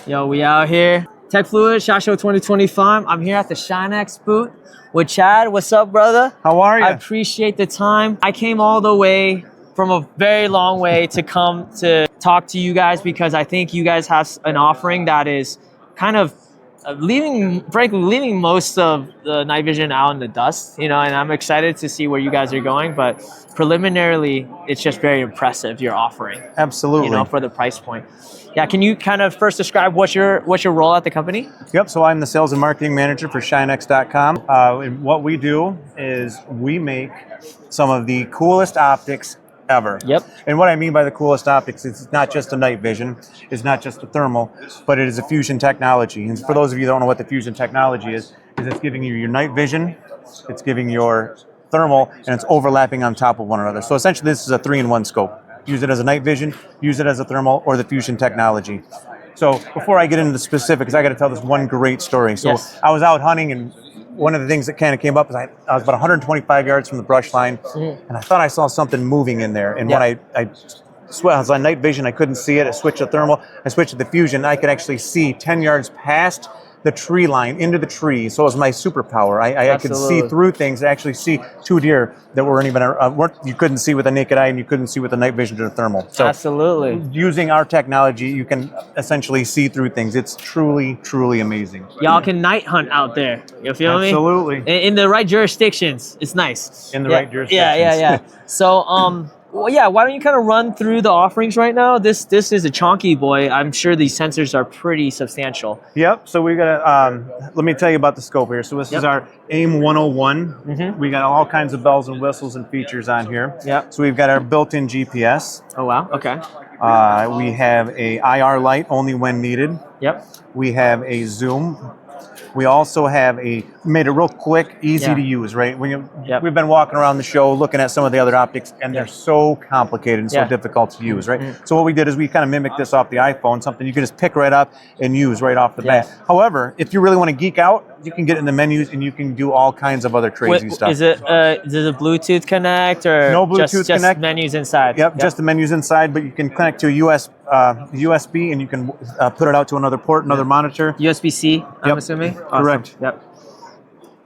Yo, we out here. Techfluid, SHOT Show 2025. I'm here at the Shinenyx booth with Chad. What's up, brother? How are you? I appreciate the time. I came all the way from a very long way to come to talk to you guys because I think you guys have an offering that is kind of leaving most of the night vision out in the dust, you know, and I'm excited to see where you guys are going, but preliminarily, it's just very impressive, your offering. Absolutely. You know, for the price point. Yeah, can you kind of first describe what's your role at the company? Yep, so I'm the sales and marketing manager for Shinenyx.com. And what we do is we make some of the coolest optics ever. Yep. And what I mean by the coolest optics, it's not just a night vision, it's not just a thermal, but it is a fusion technology. And for those of you that don't know what the fusion technology is it's giving you your night vision, it's giving your thermal, and it's overlapping on top of one another. So essentially this is a 3-in-1 scope. Use it as a night vision, use it as a thermal, or the fusion technology. So before I get into the specifics, I got to tell this one great story. So yes. I was out hunting, and one of the things that kind of came up is I was about 125 yards from the brush line, and I thought I saw something moving in there. And when I was on night vision, I couldn't see it. I switched to thermal, I switched to the fusion, I could actually see 10 yards past the tree line, into the tree. So it was my superpower. I could see through things, actually see 2 deer that weren't even, you couldn't see with a naked eye and you couldn't see with a night vision or thermal. So absolutely. Using our technology, you can essentially see through things. It's truly, truly amazing. Y'all can night hunt out there. You feel me? Absolutely. In the right jurisdictions. It's nice. In the right jurisdictions. Yeah. So, well, yeah, why don't you kind of run through the offerings right now? This is a chunky boy. I'm sure these sensors are pretty substantial. Yep, so we got let me tell you about the scope here. So this is our AIM101. We got all kinds of bells and whistles and features on here. Yep. So we've got our built-in GPS. Oh, wow, okay. We have a IR light only when needed. Yep. We have a zoom. We also have made it real quick, easy to use, right? We've been walking around the show looking at some of the other optics, and they're so complicated and so difficult to use, right? So what we did is we kind of mimicked this off the iPhone, something you can just pick right up and use right off the bat. However, if you really want to geek out, you can get in the menus and you can do all kinds of other crazy stuff. Is it does it Bluetooth connect or no Bluetooth just connect? Menus inside? Yep, just the menus inside, but you can connect to a USB and you can put it out to another port, another monitor. USB-C, I'm assuming? Awesome. Correct. Yep.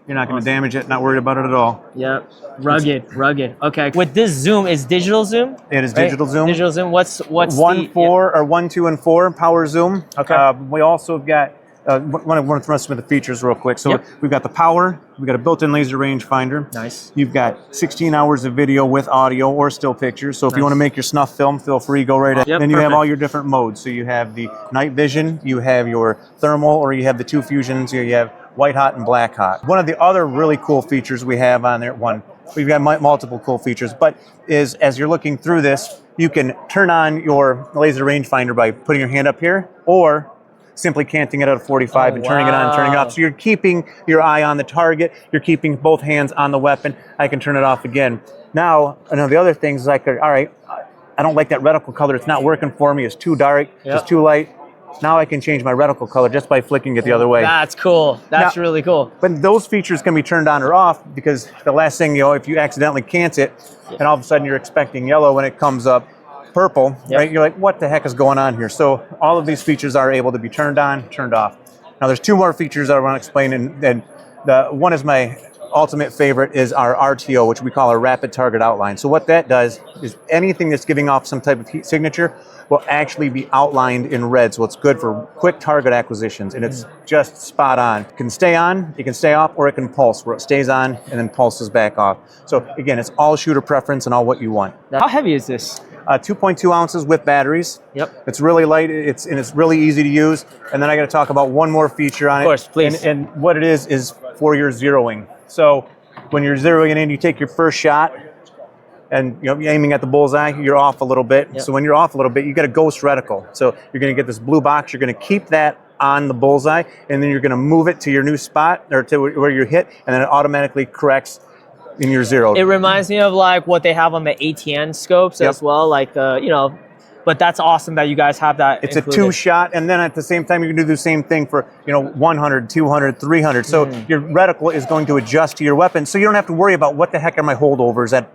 You're not going to damage it, not worried about it at all. Yep. Rugged. Okay. With this zoom, is digital zoom? It is digital zoom. Digital zoom. What's 1, 4, or 1, 2, and 4 power zoom. Okay. We also have got want to throw some of the features real quick. So we've got the power, we've got a built-in laser rangefinder. Nice. You've got 16 hours of video with audio or still pictures. So if you want to make your snuff film, feel free, go right ahead. Then you have all your different modes. So you have the night vision, you have your thermal, or you have the 2 fusions. You have white hot and black hot. One of the other really cool features we have on there, we've got multiple cool features, but is as you're looking through this, you can turn on your laser rangefinder by putting your hand up here, or simply canting it at a 45 and turning it on and turning it off. So you're keeping your eye on the target, you're keeping both hands on the weapon. I can turn it off again. Now, the other things like, all right, I don't like that reticle color, it's not working for me, it's too dark, it's too light. Now I can change my reticle color just by flicking it the other way. That's cool. That's really cool. But those features can be turned on or off, because the last thing, if you accidentally cant it, and all of a sudden you're expecting yellow when it comes up purple, right? You're like, what the heck is going on here? So all of these features are able to be turned on, turned off. Now there's 2 more features that I want to explain, and the one is my ultimate favorite, is our RTO, which we call our rapid target outline. So what that does is anything that's giving off some type of heat signature will actually be outlined in red. So it's good for quick target acquisitions, and it's just spot on. It can stay on, it can stay off, or it can pulse, where it stays on and then pulses back off. So again, it's all shooter preference and all what you want. How heavy is this? 2.2 ounces with batteries. Yep. It's really light, it's really easy to use. And then I got to talk about one more feature on it. Of course, please. And what it is for your zeroing. So when you're zeroing in, you take your first shot, and you're aiming at the bullseye, you're off a little bit. So when you're off a little bit, you got a ghost reticle. So you're going to get this blue box, you're going to keep that on the bullseye, and then you're going to move it to your new spot, or to where you hit, and then it automatically corrects in your zero. It reminds me of like what they have on the ATN scopes as well, like but that's awesome that you guys have that. It's included. a 2-shot, and then at the same time you can do the same thing for 100, 200, 300. So your reticle is going to adjust to your weapon, so you don't have to worry about what the heck are my holdovers at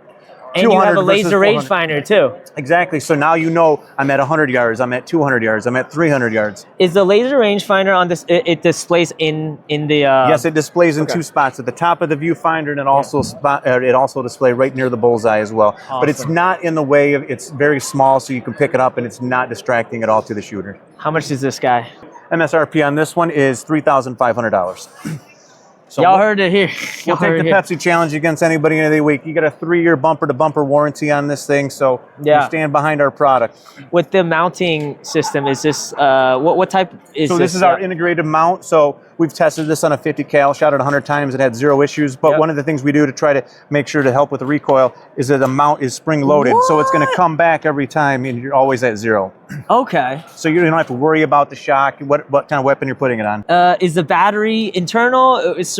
And you have a 200 versus laser 400. rangefinder too. Exactly. So now you know I'm at 100 yards, I'm at 200 yards, I'm at 300 yards. Is the laser rangefinder on this? It displays in the. Yes, it displays in two spots at the top of the viewfinder, and it also displays right near the bullseye as well. Awesome. But it's not in the way of. It's very small, so you can pick it up, and it's not distracting at all to the shooter. How much is this guy? MSRP on this one is $3,500. So y'all heard it here. We'll take the Pepsi challenge against anybody any day of the week. You got a 3-year bumper-to-bumper warranty on this thing, so we stand behind our product. With the mounting system, is this what type is this? So this is our integrated mount. So we've tested this on a 50 cal, shot it 100 times, it had 0 issues. But one of the things we do to try to make sure to help with the recoil is that the mount is spring-loaded. So it's going to come back every time, and you're always at 0. Okay. So you don't have to worry about the shock, what kind of weapon you're putting it on. Is the battery internal? Is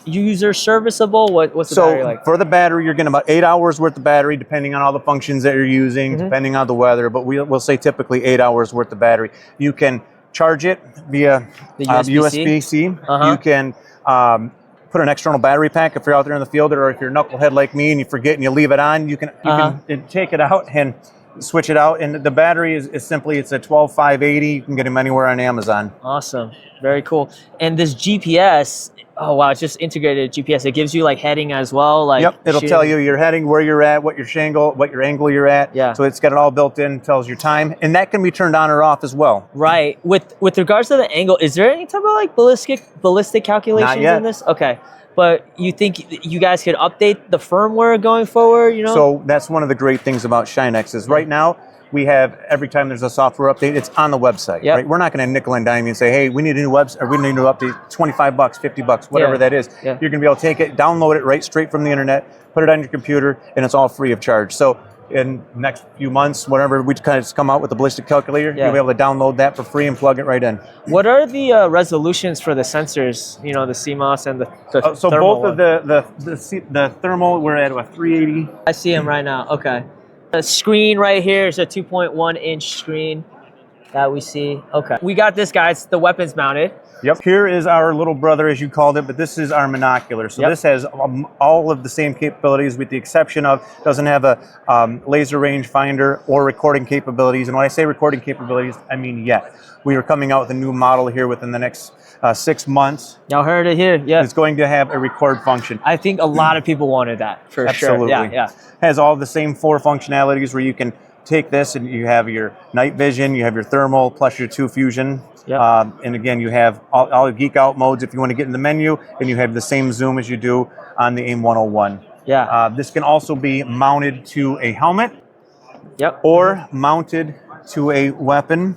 user serviceable? What's the battery like? For the battery, you're getting about 8 hours worth of battery, depending on all the functions that you're using, depending on the weather. But we'll say typically 8 hours worth of battery. You can charge it via USB-C. You can put an external battery pack if you're out there in the field, or if you're a knucklehead like me and you forget and you leave it on, you can take it out and switch it out. And the battery is simply, it's a 12580. You can get them anywhere on Amazon. Awesome. Very cool. And this GPS, oh wow, it's just integrated GPS. It gives you like heading as well. Like it'll tell you your heading, where you're at, what your angle you're at. Yeah. So it's got it all built in, tells your time, and that can be turned on or off as well. Right. With regards to the angle, is there any type of like ballistic calculations Not yet. in this? Okay. But you think you guys could update the firmware going forward, you know? So that's one of the great things about Shinenyx is right now we have, every time there's a software update, it's on the website. Right? We're not going to nickel and dime you and say, hey, we need a new website, or we need a new update, $25, $50, whatever that is. You're going to be able to take it, download it right straight from the internet, put it on your computer, and it's all free of charge. So in the next few months, whenever we kind of come out with the ballistic calculator, you'll be able to download that for free and plug it right in. What are the resolutions for the sensors? You know, the CMOS and the so thermal both of the thermal, we're at a 380. I see them right now. Okay. The screen right here is a 2.1-inch screen that we see. Okay. We got this, guys. The weapon's mounted. Yep. Here is our little brother, as you called it, but this is our monocular. So this has all of the same capabilities, with the exception of doesn't have a laser rangefinder or recording capabilities. And when I say recording capabilities, I mean yet. We are coming out with a new model here within the next 6 months. Y'all heard it here. Yeah. It's going to have a record function. I think a lot of people wanted that for Absolutely. sure. Yeah. Has all the same 4 functionalities where you can take this and you have your night vision, you have your thermal, plus your 2 fusion. And again, you have all the geek out modes if you want to get in the menu, and you have the same zoom as you do on the AIM101. This can also be mounted to a helmet. Or mounted to a weapon.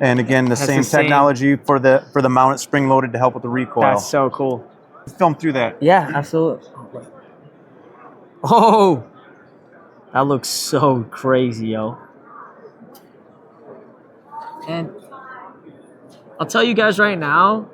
And again, the same technology for the mount. It's spring loaded to help with the recoil. That's so cool. Film through that. Yeah, absolutely. Oh, that looks so crazy, yo. And I'll tell you guys right now,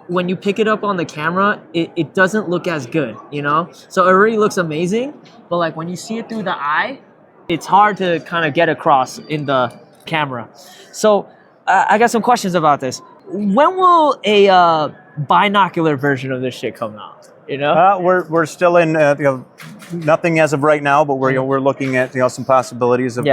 when you pick it up on the camera, it doesn't look as good, you know? So it already looks amazing, but like when you see it through the eye, it's hard to kind of get across in the camera. So I got some questions about this. When will a binocular version of this shit come out? You know, we're still in nothing as of right now, but we're looking at some possibilities of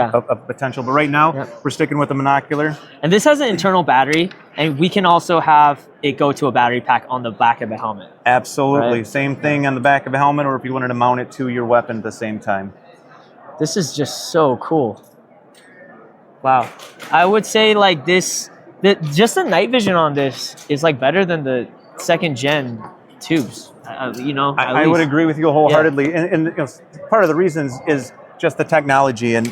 potential. But right now, we're sticking with the monocular. And this has an internal battery, and we can also have it go to a battery pack on the back of the helmet. Absolutely, same thing on the back of a helmet, or if you wanted to mount it to your weapon at the same time. This is just so cool. Wow, I would say like this, just the night vision on this is like better than the 2nd gen tubes. I would agree with you wholeheartedly, and part of the reasons is just the technology and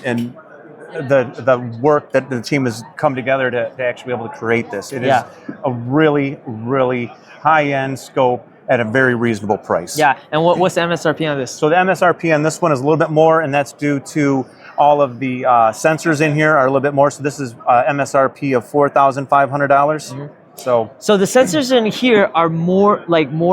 the work that the team has come together to actually be able to create this. It is a really, really high-end scope at a very reasonable price. Yeah, and what's the MSRP on this? So the MSRP on this one is a little bit more, and that's due to all of the sensors in here are a little bit more. So this is MSRP of $4,500. So the sensors in here are more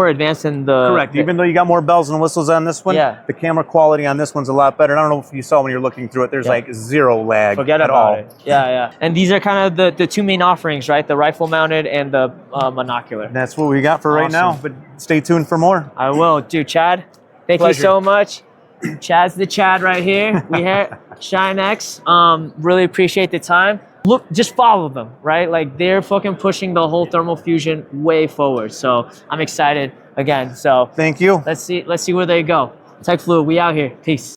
advanced than the... Correct. Even though you got more bells and whistles on this one, the camera quality on this one's a lot better. And I don't know if you saw when you're looking through it, there's like 0 lag at all. Yeah. And these are kind of the 2 main offerings, right? The rifle mounted and the monocular. That's what we got for right now, but stay tuned for more. I will. Dude, Chad, thank you so much. Chad's the Chad right here. We have Shinenyx. Really appreciate the time. Look, just follow them, right? Like they're fucking pushing the whole thermal fusion way forward. So I'm excited again. So thank you. Let's see where they go. Techfluid, we out here. Peace.